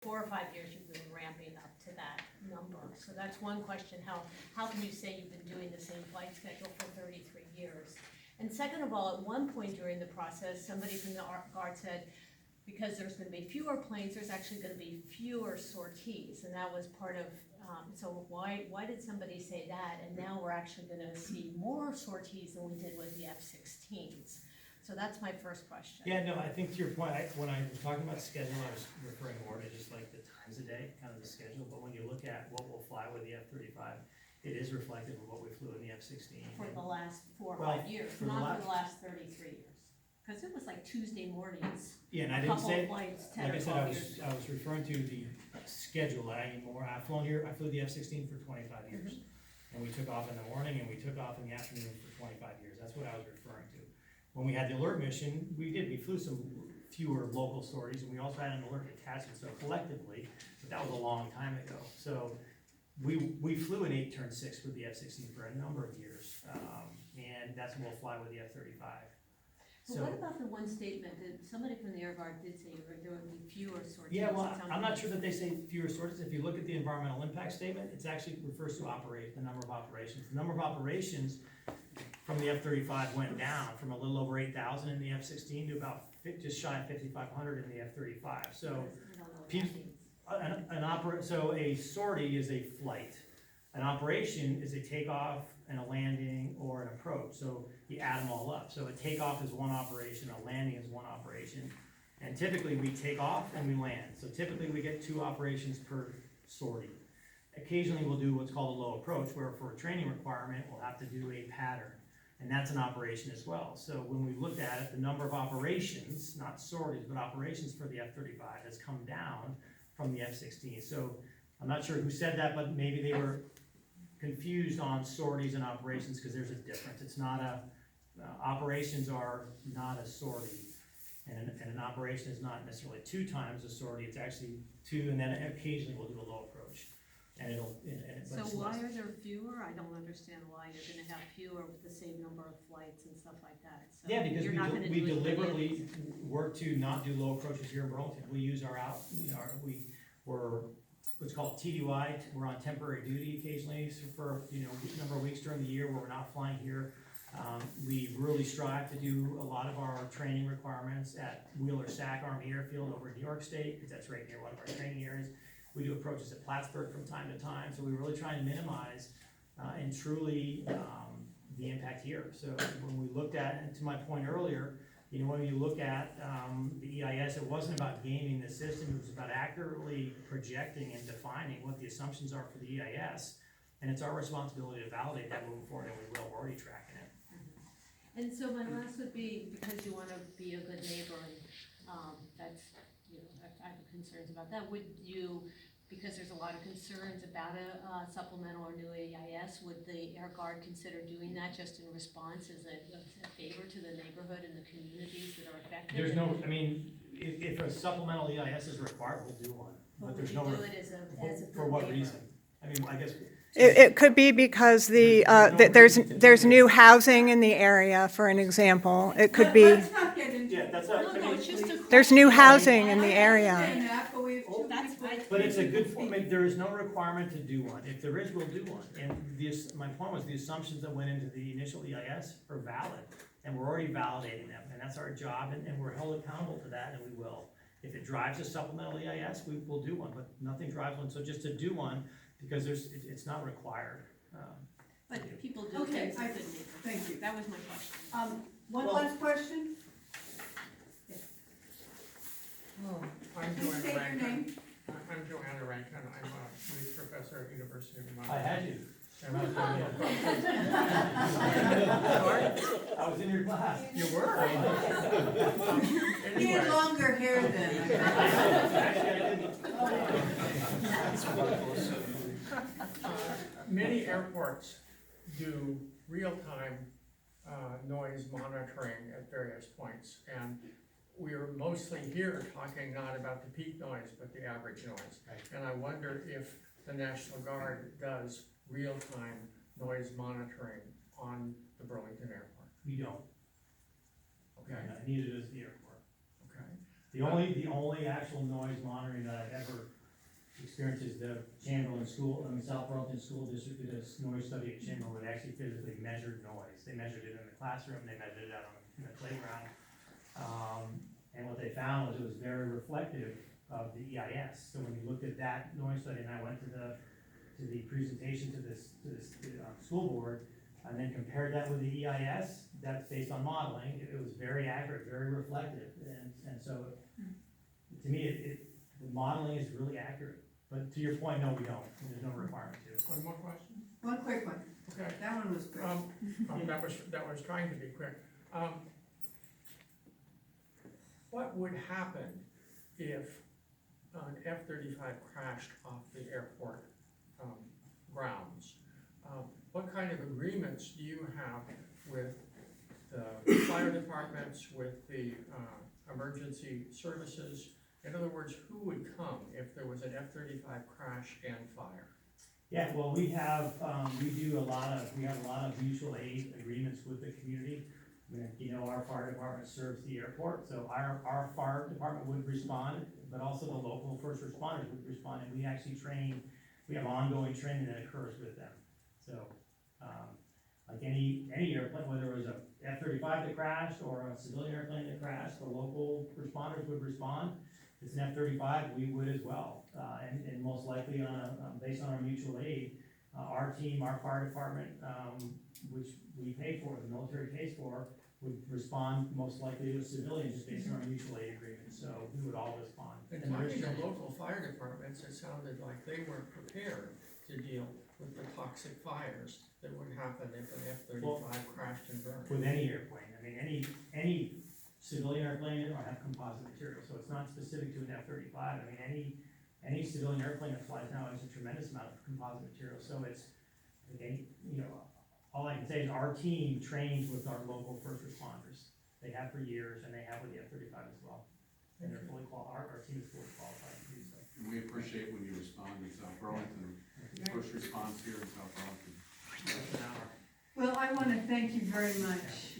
4 or 5 years you've been ramping up to that number. So that's one question, how can you say you've been doing the same flight schedule for 33 years? And second of all, at one point during the process, somebody from the Guard said, because there's gonna be fewer planes, there's actually gonna be fewer sorties, and that was part of, so why did somebody say that? And now we're actually gonna see more sorties than we did with the F-16s. So that's my first question. Yeah, no, I think to your point, when I was talking about schedule, I was referring more to just like the times a day, kind of the schedule. But when you look at what we'll fly with the F-35, it is reflective of what we flew in the F-16. For the last 4 or Well, 5 years, for not for the last 33 years. Because it was like Tuesday mornings. Yeah, and I a didn't couple say, of flights, 10 like or I said, 12 years ago. I was referring to the schedule. I flew the F-16 for 25 years. And we took off in the morning and we took off in the afternoon for 25 years. That's what I was referring to. When we had the alert mission, we flew some fewer local sorties, and we also had an alert detachment, so collectively, but that was a long time ago. So we flew an 8-turn-6 with the F-16 for a number of years, and that's what we'll fly with the F-35. So what about the one statement that somebody from the Air Guard did say there would be fewer sorties? Yeah, well, I'm not sure that they say fewer sorties. If you look at the environmental impact statement, it actually refers to the number of operations. The number of operations from the F-35 went down from a little over 8,000 in the F-16 to about just shy of 5,500 in the F-35. So, so a sortie is a flight. An operation is a takeoff and a landing or an approach. So you add them all up. So a takeoff is one operation, a landing is one operation. And typically we take off and we land. So typically we get 2 operations per sortie. Occasionally we'll do what's called a low approach, where for a training requirement, we'll have to do a pattern. And that's an operation as well. So when we looked at it, the number of operations, not sorties, but operations for the F-35 has come down from the F-16. So I'm not sure who said that, but maybe they were confused on sorties and operations, because there's a difference. It's not operations are not a sortie. And an operation is not necessarily 2 times a sortie, it's actually 2, and then occasionally we'll do a low approach. And so why are there fewer? I don't understand why you're gonna have fewer with the same number of flights and stuff like that. So yeah, because we deliberately many work to not do low approaches here in Burlington. We use we're what's called TDY, we're on temporary duty occasionally for a number of weeks during the year where we're not flying here. We really strive to do a lot of our training requirements at Wheeler-Sac Army Airfield over in New York State, because that's right near one of our training areas. We do approaches at Plattsburgh from time to time, so we really try to minimize and truly the impact here. So when we looked at, and to my point earlier, when you look at the EIS, it wasn't about gaming the system, it was about accurately projecting and defining what the assumptions are for the EIS, and it's our responsibility to validate that moving forward, and we will. We're already tracking it. And so my last would be, because you want to be a good neighbor, and that's, I have concerns about that. Would you, because there's a lot of concerns about a supplemental or new EIS, would the Air Guard consider doing that just in response as a favor to the neighborhood and the communities that are affected? There's no, if a supplemental EIS is required, we'll do one. But there's no. Do it as a for what reason? I guess. It could be because there's new housing in the area, for an example. It could be Let's not get into Yeah, that's not. No, it's just a there's new housing in the area. that, but we have two That's people. fine. But it's a good point. There is no requirement to do one. If there is, we'll do one. And my point was the assumptions that went into the initial EIS are valid, and we're already validating them, and that's our job, and we're held accountable to that, and we will. If it drives a supplemental EIS, we will do one, but nothing drives one. So just to do one, because it's not required. But people do. Okay, It's a good neighbor. thank you. That was my question. One Well- last question? I'm Please state your name. I'm Joanna Rankin. I'm a police professor at University of Vermont. I had you. And I was doing I was in your class. You were? He had Anyway, longer hair then. many airports do real-time noise monitoring at various points. And we're mostly here talking not about the peak noise, but the average noise. Right. And I wonder if the National Guard does real-time noise monitoring on the Burlington Airport. We don't. Okay, Neither does the airport. okay. The only actual noise monitoring that I've ever experienced is the South Burlington School District did a noise study at Chamberlain that actually physically measured noise. They measured it in the classroom, they measured it out in the playground. And what they found was it was very reflective of the EIS. So when you looked at that noise study, and I went to the presentation to this school board, and then compared that with the EIS, that's based on modeling, it was very accurate, very reflective, and so, to me, the modeling is really accurate. But to your point, no, we don't, there's no requirement to. One more question? One quick one, Okay. that one was quick. That was trying to be quick. What would happen if an F-35 crashed off the airport grounds? What kind of agreements do you have with the fire departments, with the emergency services? In other words, who would come if there was an F-35 crash and fire? Yeah, well, we have a lot of mutual aid agreements with the community. I mean, you know, our fire department serves the airport, so our fire department would respond, but also the local first responders would respond, and we actually we have ongoing training that occurs with them. So, like any airplane, whether it was a F-35 that crashed or a civilian airplane that crashed, the local responders would respond. If it's an F-35, we would as well, and most likely based on our mutual aid, our team, our fire department, which we pay for, the military pays for, would respond most likely to civilians just based on our mutual aid agreement, so we would all respond. And And there is talking to training. local fire departments, it sounded like they weren't prepared to deal with the toxic fires that would happen if an F-35 crashed and burned. With any airplane, I mean, any civilian airplane or have composite material, so it's not specific to an F-35, I mean, any civilian airplane that flies now has a tremendous amount of composite material, so it's, like, all I can say is our team trains with our local first responders. They have for years, and they have with the F-35 as well. And they're fully qualified, our team is fully qualified to do so. And we appreciate when you respond in South Burlington, first response here in South Burlington. That's an hour. Well, I wanna thank you very much,